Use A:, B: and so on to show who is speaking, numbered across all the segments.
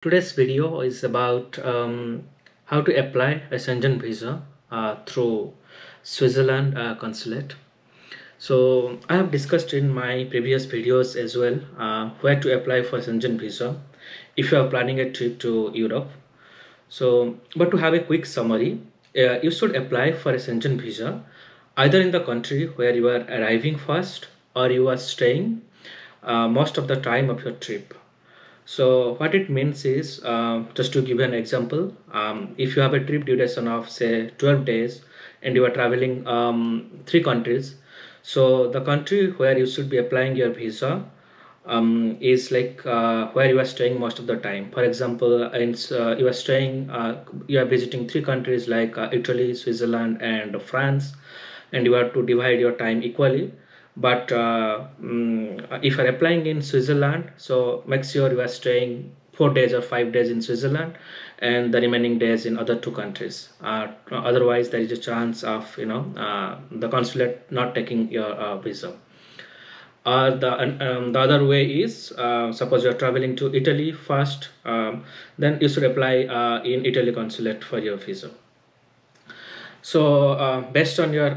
A: Today's video is about how to apply a Schengen visa through Switzerland Consulate. So I have discussed in my previous videos as well where to apply for Schengen visa if you are planning a trip to Europe. But to have a quick summary, you should apply for a Schengen visa either in the country where you are arriving first or you are staying most of the time of your trip. So what it means is, just to give you an example, if you have a trip duration of say 12 days and you are traveling three countries, so the country where you should be applying your visa is like where you are staying most of the time. For example, you are staying, you are visiting three countries like Italy, Switzerland, and France, and you have to divide your time equally. But if you are applying in Switzerland, so make sure you are staying 4 days or 5 days in Switzerland and the remaining days in other two countries. Otherwise there is a chance of the consulate not taking your visa. Or the other way is, suppose you are traveling to Italy first, then you should apply in Italy consulate for your visa. So based on your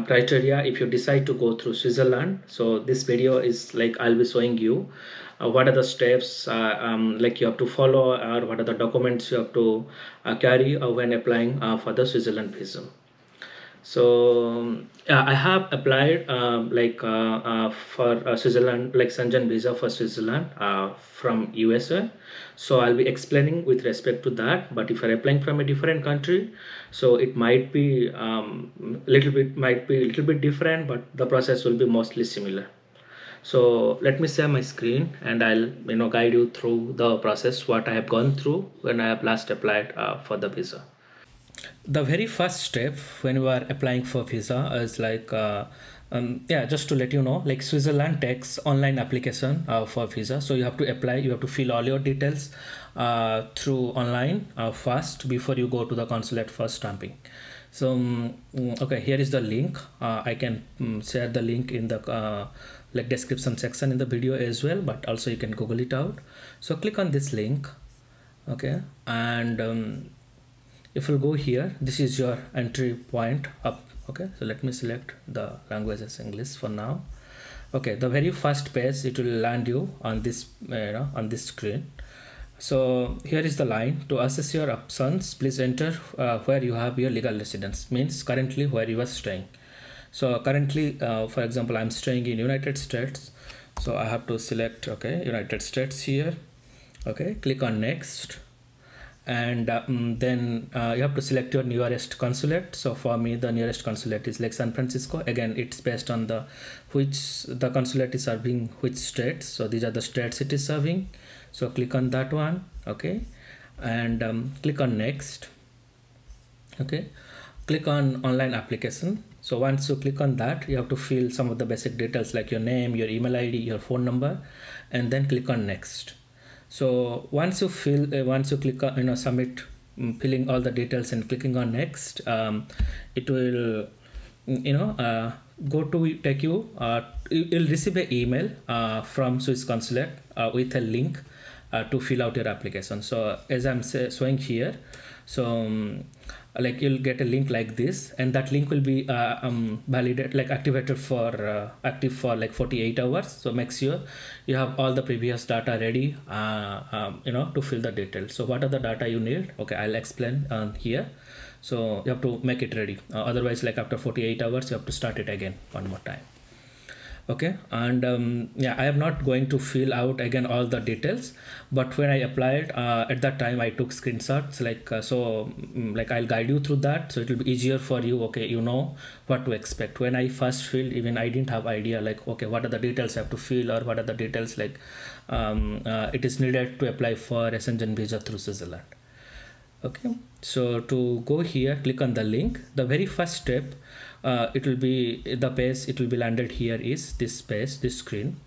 A: criteria, if you decide to go through Switzerland, so this video is like I'll be showing you what are the steps like you have to follow, or what are the documents you have to carry when applying for the Switzerland visa. So I have applied for Switzerland, like Schengen visa for Switzerland from USA. So I'll be explaining with respect to that. But if you're applying from a different country, so it might be might be a little bit different, but the process will be mostly similar. So let me share my screen and I'll guide you through the process what I have gone through when I have last applied for the visa. The very first step when you are applying for visa is like yeah, just to let you know, like Switzerland takes online application for visa. So you have to apply, you have to fill all your details through online first before you go to the consulate for stamping. So okay, here is the link. I can share the link in the like description section in the video as well, but also you can Google it out. So click on this link, okay, and if you go here, this is your entry point up. Okay, so let me select the language as English for now. Okay, the very first page, it will land you on this on this screen. So here is the line: to assess your options, please enter where you have your legal residence, means currently where you are staying. So currently, for example, I'm staying in United States, so I have to select United States here. Okay, click on next, and then you have to select your nearest consulate. So for me, the nearest consulate is like San Francisco. Again, it's based on the consulate is serving which states. So these are the states it is serving. So click on that one, okay, and click on next. Okay, click on online application. So once you click on that, you have to fill some of the basic details like your name, your email ID, your phone number, and then click on next. So once you click on submit, filling all the details and clicking on next, it will take you, you'll receive an email from Swiss Consulate with a link to fill out your application. So as I'm showing here, so like you'll get a link like this, and that link will be validated, like activated for active for like 48 hours. So make sure you have all the previous data ready to fill the details. So what are the data you need? Okay, I'll explain here. So you have to make it ready, otherwise like after 48 hours you have to start it again one more time. Okay, and yeah, I am not going to fill out again all the details, but when I applied at that time I took screenshots, like like I'll guide you through that, so it will be easier for you. Okay, you know what to expect. When I first filled, even I didn't have idea like, okay, what are the details I have to fill, or what are the details like it is needed to apply for a Schengen visa through Switzerland. Okay, so to go here, click on the link. The very first step, it will be the page, it will be landed here is this page, this screen.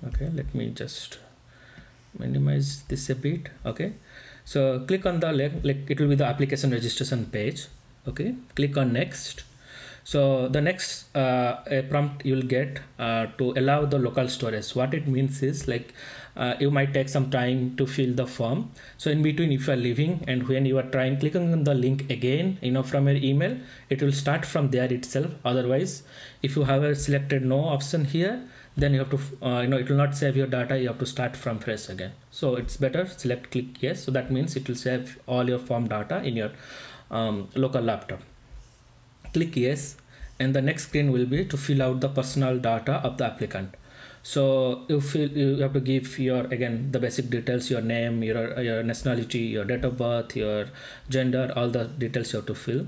A: Okay, let me just minimize this a bit. Okay, so click on the link, like it will be the application registration page. Okay, click on next. So the next prompt you will get to allow the local storage. What it means is like you might take some time to fill the form. So in between, if you are leaving and when you are clicking on the link again, from your email, it will start from there itself. Otherwise, if you have a selected no option here, then you have to it will not save your data. You have to start from fresh again. So it's better click yes. So that means it will save all your form data in your local laptop. Click yes, and the next screen will be to fill out the personal data of the applicant. So you have to give again the basic details: your name, your nationality, your date of birth, your gender, all the details you have to fill.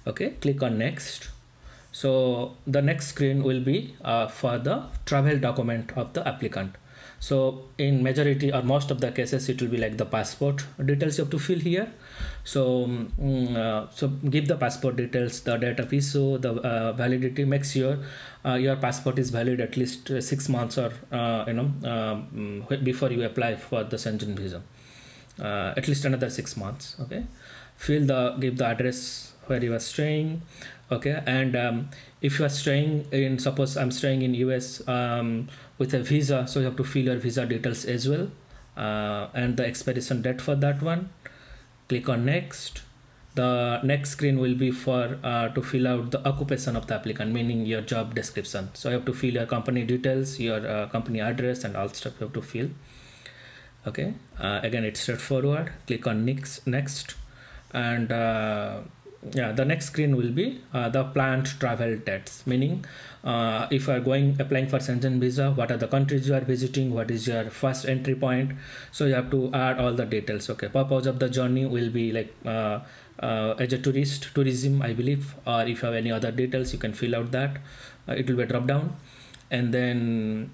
A: Okay, click on next. So the next screen will be for the travel document of the applicant. So in majority or most of the cases, it will be like the passport details you have to fill here. So so give the passport details, the date of issue, the validity. Make sure your passport is valid at least 6 months or before you apply for the Schengen visa, at least another 6 months. Okay, give the address where you are staying. Okay, and if you are staying in, suppose I'm staying in US with a visa, so you have to fill your visa details as well, and the expiration date for that one. Click on next. The next screen will be for to fill out the occupation of the applicant, meaning your job description. So you have to fill your company details, your company address, and all stuff you have to fill. Okay, again it's straightforward. Click on next, and yeah, the next screen will be the planned travel dates, meaning if you are applying for Schengen visa, what are the countries you are visiting, what is your first entry point. So you have to add all the details. Okay, purpose of the journey will be like as a tourism, I believe, or if you have any other details, you can fill out that. It will be a drop down. And then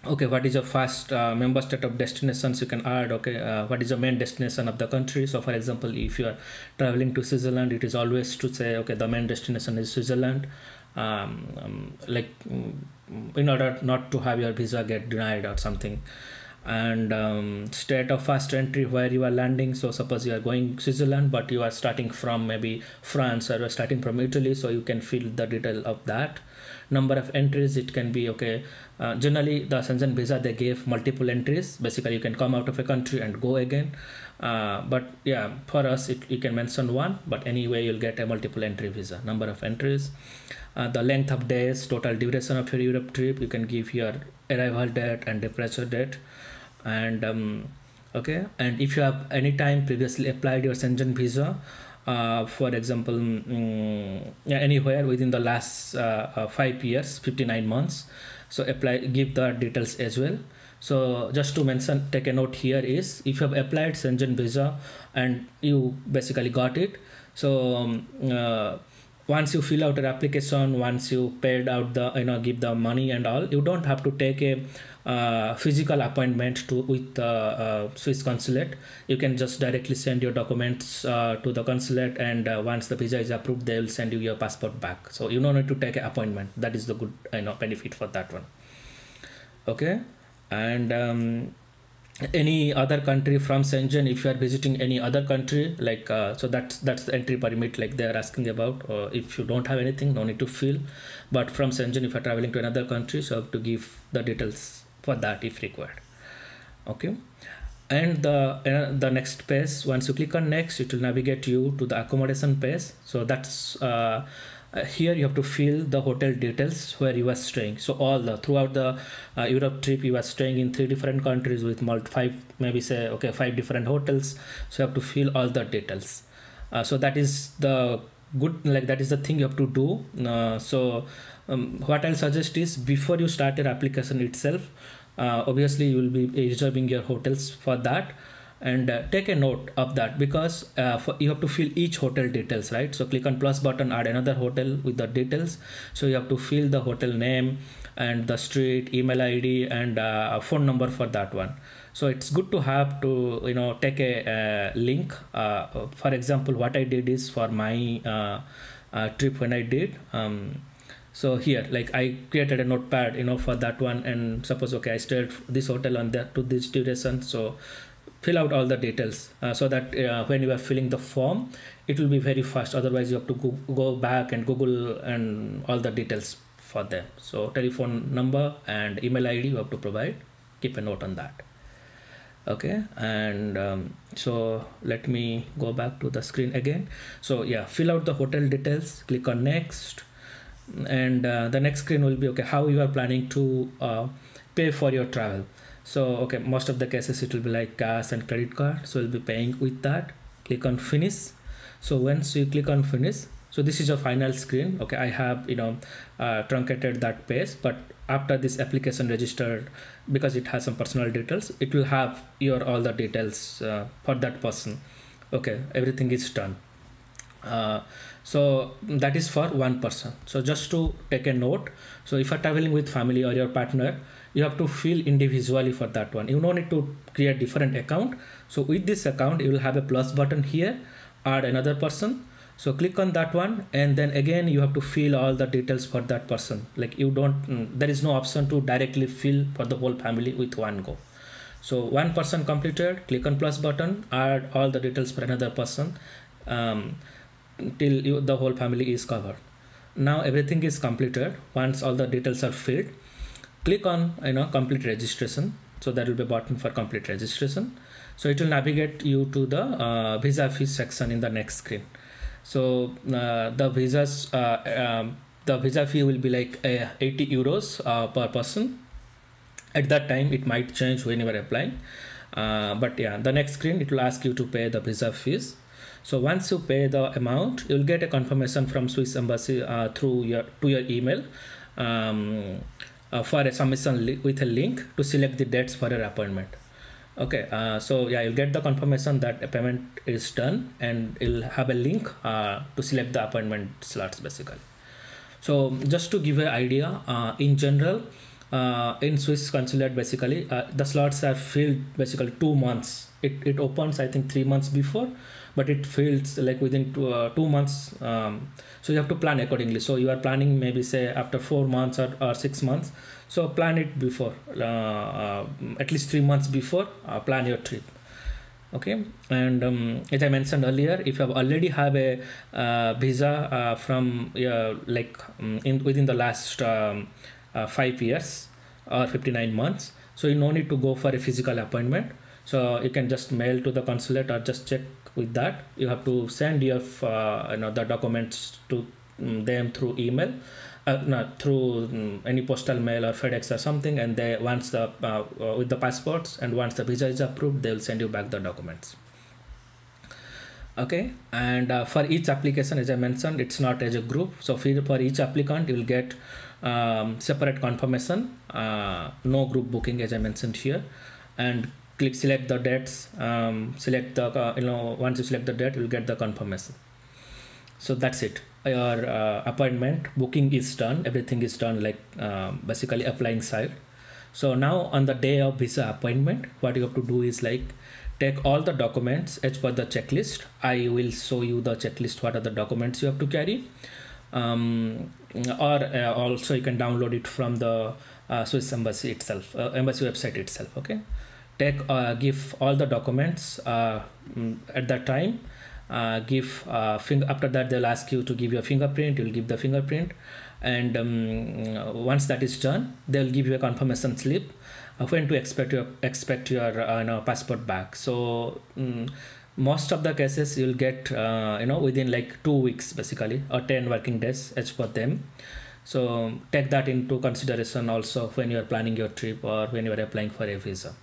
A: okay, what is your first member state of destinations, you can add. Okay, what is your main destination of the country. So for example, if you are traveling to Switzerland, it is always to say, okay, the main destination is Switzerland, in order not to have your visa get denied or something. And state of first entry, where you are landing. So suppose you are going Switzerland, but you are starting from maybe France, or you are starting from Italy, so you can fill the detail of that. Number of entries, it can be okay. Generally the Schengen visa, they gave multiple entries. Basically you can come out of a country and go again, but yeah, for us you can mention one, but anyway you'll get a multiple entry visa. Number of entries, the length of days, total duration of your Europe trip, you can give your arrival date and departure date. And okay, and if you have any time previously applied your Schengen visa, for example, anywhere within the last 5 years, 59 months, so give the details as well. So just to mention, take a note here is, if you have applied Schengen visa and you basically got it, so once you fill out your application, once you paid out the give the money and all, you don't have to take a physical appointment with the Swiss Consulate. You can just directly send your documents to the consulate, and once the visa is approved, they will send you your passport back. So you don't need to take an appointment. That is the good benefit for that one. Okay, and any other country from Schengen, if you are visiting any other country, like so that's the entry permit, like they are asking about. If you don't have anything, no need to fill. But from Schengen, if you are traveling to another country, so you have to give the details for that if required. Okay, and the next page, once you click on next, it will navigate you to the accommodation page. So that's here you have to fill the hotel details where you are staying. So throughout the Europe trip, you are staying in 3 different countries with 5 different hotels. So you have to fill all the details. So that is the that is the thing you have to do. What I'll suggest is, before you start your application itself, obviously you will be reserving your hotels for that. And take a note of that, because you have to fill each hotel details, right? So click on plus button, add another hotel with the details. So you have to fill the hotel name and the street, email ID, and a phone number for that one. So it's good to have to take a link. For example, what I did is, for my trip when I did, so here, like, I created a notepad for that one, and suppose, okay, I stayed this hotel on that to this duration. So fill out all the details so that when you are filling the form, it will be very fast. Otherwise you have to go back and Google and all the details for them. So telephone number and email ID you have to provide. Keep a note on that. Okay, and so let me go back to the screen again. So yeah, fill out the hotel details, click on next, and the next screen will be okay, how you are planning to pay for your travel. So okay, most of the cases it will be like cash and credit card, so you'll be paying with that. Click on finish. So once you click on finish, so this is your final screen. Okay, I have truncated that page, but after this application registered, because it has some personal details, it will have your all the details for that person. Okay, everything is done. So that is for one person. So just to take a note, so if you're traveling with family or your partner, you have to fill individually for that one. You don't need to create different account. So with this account, you will have a plus button here, add another person. So click on that one, and then again you have to fill all the details for that person. Like you don't, there is no option to directly fill for the whole family with one go. So one person completed, click on plus button, add all the details for another person till the whole family is covered. Now everything is completed. Once all the details are filled, click on complete registration. So there will be a button for complete registration. So it will navigate you to the visa fees section in the next screen. So the visa fee will be like 80 euros per person. At that time it might change when you are applying, but yeah, the next screen it will ask you to pay the visa fees. So once you pay the amount, you will get a confirmation from Swiss Embassy to your email for a submission with a link to select the dates for your appointment. Okay, so yeah, you'll get the confirmation that a payment is done, and you'll have a link to select the appointment slots basically. So just to give an idea, in general, in Swiss Consulate basically, the slots are filled basically 2 months. It opens I think 3 months before, but it fills like within 2 months. So you have to plan accordingly. So you are planning maybe say after 4 months or 6 months. So plan it before, at least 3 months before, plan your trip. Okay, and as I mentioned earlier, if you have already have a visa from within the last 5 years or 59 months, so you no need to go for a physical appointment. So you can just mail to the consulate or just check with that. You have to send your the documents to them through email, through any postal mail or FedEx or something, and they once the with the passports, and once the visa is approved, they will send you back the documents. Okay, and for each application, as I mentioned, it's not as a group. So for each applicant, you will get separate confirmation, no group booking, as I mentioned here, and select the dates, select the once you select the date, you'll get the confirmation. So that's it, your appointment booking is done, everything is done, like basically applying side. So now on the day of visa appointment, what you have to do is like take all the documents as per the checklist. I will show you the checklist, what are the documents you have to carry, or also you can download it from the Swiss Embassy itself, embassy website itself. Okay, give all the documents at that time. After that they'll ask you to give your fingerprint. You'll give the fingerprint, and once that is done, they'll give you a confirmation slip when to expect your passport back. So most of the cases you'll get within like 2 weeks basically, or 10 working days as per them. So take that into consideration also when you are planning your trip or when you are applying for a visa.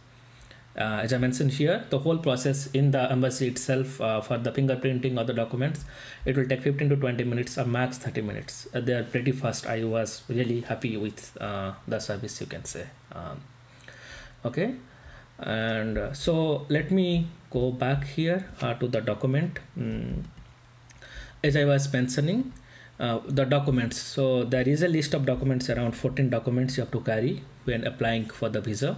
A: As I mentioned here, the whole process in the embassy itself for the fingerprinting of the documents, it will take 15 to 20 minutes or max 30 minutes. They are pretty fast. I was really happy with the service, you can say. Okay, and so let me go back here to the document. As I was mentioning, the documents. So there is a list of documents, around 14 documents you have to carry when applying for the visa.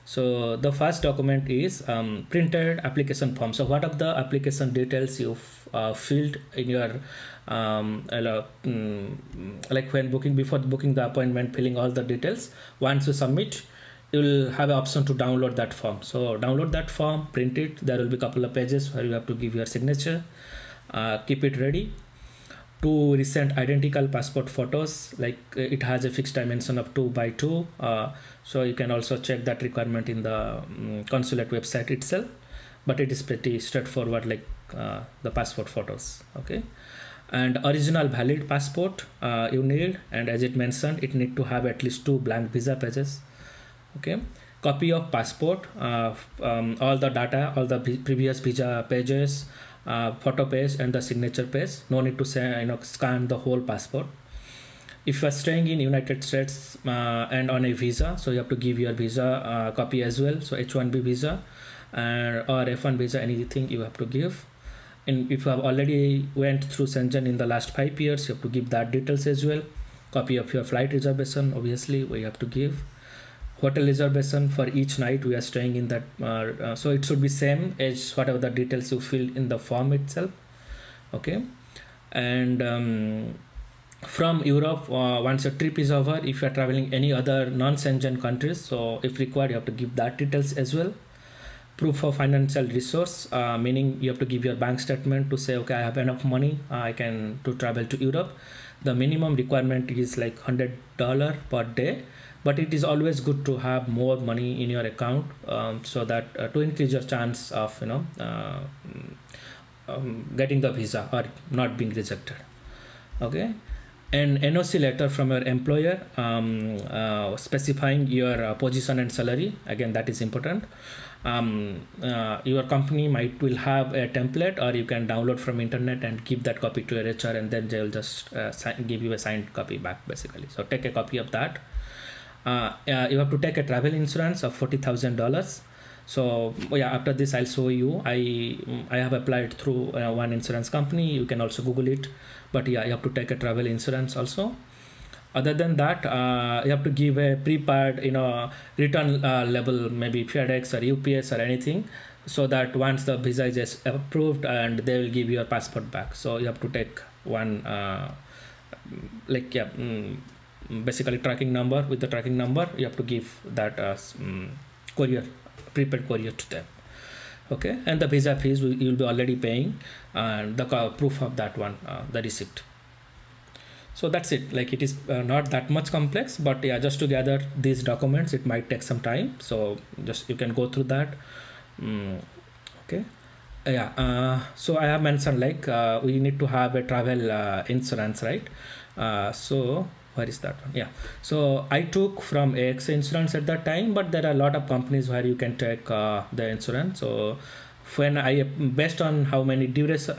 A: So the first document is printed application form. So what are the application details you've filled in your like when before booking the appointment, filling all the details. Once you submit, you will have an option to download that form. So download that form, print it. There will be a couple of pages where you have to give your signature. Keep it ready. two recent identical passport photos, like it has a fixed dimension of 2 by 2, so you can also check that requirement in the consulate website itself, but it is pretty straightforward, like the passport photos. Okay, and original valid passport you need, and as it mentioned, it need to have at least 2 blank visa pages. Okay, copy of passport, all the data, all the previous visa pages, photo page and the signature page. No need to say, scan the whole passport. If you are staying in United States and on a visa, so you have to give your visa copy as well. So H1B visa or F1 visa, anything you have to give. And if you have already went through Schengen in the last 5 years, you have to give that details as well. Copy of your flight reservation, obviously we have to give. Hotel reservation for each night we are staying in that, so it should be same as whatever the details you fill in the form itself. Okay, and from Europe, once your trip is over, if you are traveling any other non-Schengen countries, so if required you have to give that details as well. Proof of financial resource, meaning you have to give your bank statement to say, okay, I have enough money, I can to travel to Europe. The minimum requirement is like $100 per day, but it is always good to have more money in your account, so that to increase your chance of getting the visa or not being rejected. Okay, an NOC letter from your employer specifying your position and salary, again that is important. Your company will have a template, or you can download from internet and give that copy to your HR, and then they will just give you a signed copy back basically. So take a copy of that. You have to take a travel insurance of $40,000. So yeah, after this I'll show you. I have applied through one insurance company. You can also Google it, but yeah, you have to take a travel insurance also. Other than that, you have to give a prepared return label, maybe FedEx or UPS or anything, so that once the visa is approved, and they will give your passport back. So you have to take one basically tracking number. With the tracking number you have to give that prepaid courier to them. Okay, and the visa fees you will be already paying, and the proof of that one, the receipt. So that's it. Like, it is not that much complex, but yeah, just to gather these documents it might take some time, so just you can go through that. Okay, yeah, so I have mentioned, like, we need to have a travel insurance, right? So where is that one? Yeah, so I took from AXA insurance at that time, but there are a lot of companies where you can take the insurance. So when based on how many days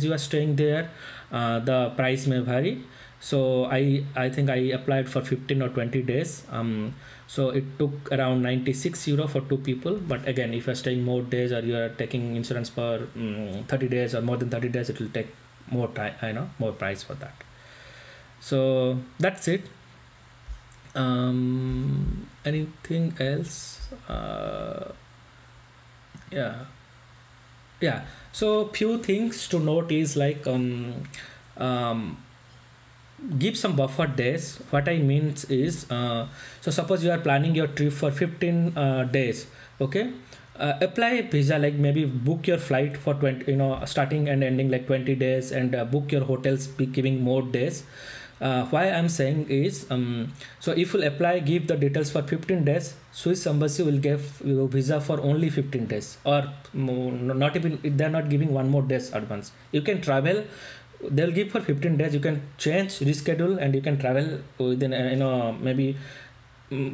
A: you are staying there, the price may vary. So I think I applied for 15 or 20 days. So it took around €96 for 2 people. But again, if you're staying more days, or you are taking insurance for 30 days or more than 30 days, it will take more time, more price for that. So that's it. Anything else? Yeah, so few things to note is, like, give some buffer days. What I mean is, so suppose you are planning your trip for 15 days. Okay, apply a visa, like maybe book your flight for 20, starting and ending like 20 days, and book your hotels, be giving more days. Why I'm saying is, so if you apply, give the details for 15 days, Swiss embassy will give you a visa for only 15 days, or not even, they're not giving one more days advance. You can travel, they'll give for 15 days, you can change, reschedule, and you can travel within maybe,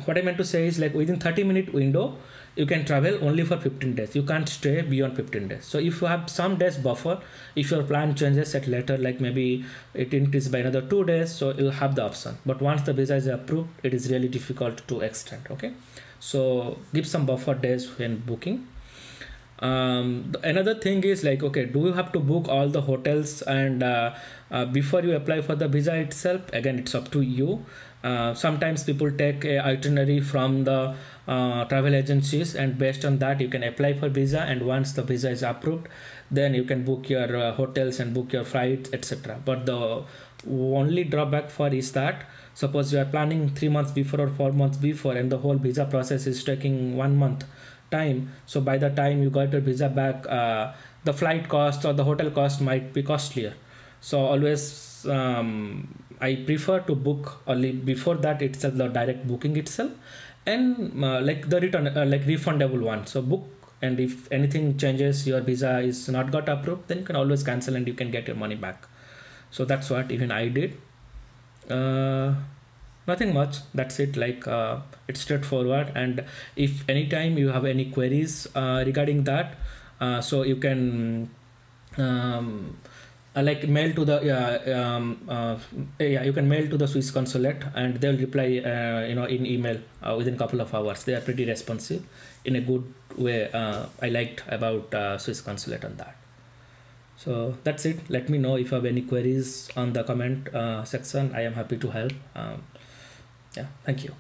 A: what I meant to say is, like, within 30-minute window you can travel only for 15 days. You can't stay beyond 15 days. So if you have some days buffer, if your plan changes at later, like maybe it increases by another 2 days, so you'll have the option. But once the visa is approved, it is really difficult to extend. Okay, so give some buffer days when booking. Another thing is, like, okay, do you have to book all the hotels and before you apply for the visa itself? Again, it's up to you. Sometimes people take a itinerary from the travel agencies, and based on that you can apply for visa, and once the visa is approved, then you can book your hotels and book your flights, etc. But the only drawback for is that, suppose you are planning 3 months before or 4 months before, and the whole visa process is taking 1 month time, so by the time you got your visa back, the flight cost or the hotel cost might be costlier. So always I prefer to book only before that itself, the direct booking itself, and like the return like refundable one. So book, and if anything changes, your visa is not got approved, then you can always cancel and you can get your money back. So that's what even I did. uh, Nothing much, that's it. Like it's straightforward, and if anytime you have any queries regarding that, so you can um, like mail to the yeah, you can mail to the Swiss Consulate, and they'll reply in email within a couple of hours. They are pretty responsive in a good way. I liked about Swiss Consulate on that. So that's it. Let me know if you have any queries on the comment section. I am happy to help. Yeah, thank you.